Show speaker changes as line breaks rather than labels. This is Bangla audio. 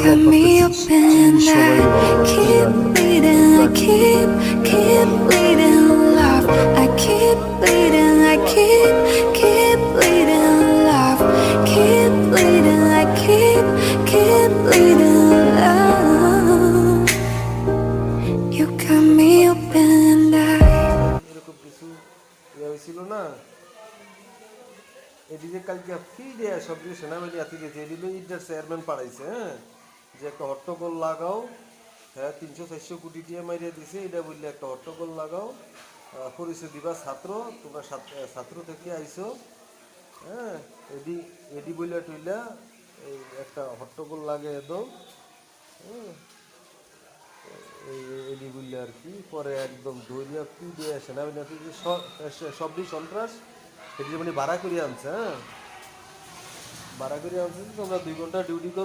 cut me open, I keep bleeding, I keep bleeding, love. I keep bleeding, I keep bleeding, love. Keep bleeding, I keep bleeding, love. You cut me open,
এরকম কিছু ইয়ে হয়েছিল না, এদিকে কালকে ফ্রি দেয়া সব কিছু সেনাবাহিনী হাতে দিয়েছে, এদিকে ইন্টার চেয়ারম্যান পাঠাইছে, হ্যাঁ, যে একটা হট্টগোল লাগাও, হ্যাঁ 300-400 কোটি দিয়ে মাইরিয়ে দিছে, এটা বললে একটা হট্টগোল লাগাও, পরিচয় দিবা ছাত্র, তোমরা ছাত্র থেকে আইছো, হ্যাঁ, এডি এডি বইলা টইলা এই একটা হট্টগোল লাগে দাও, হ্যাঁ, এই এডি বললে আর কি, পরে একদম দৌড়িয়া ফ্রি দিয়ে সেনাবাহিনী হাতে যে সবই সন্ত্রাস, এটি মানে ভাড়া করে আনছে, হ্যাঁ, ভাড়া করে আনছে, তোমরা 2 ঘন্টা ডিউটি করো।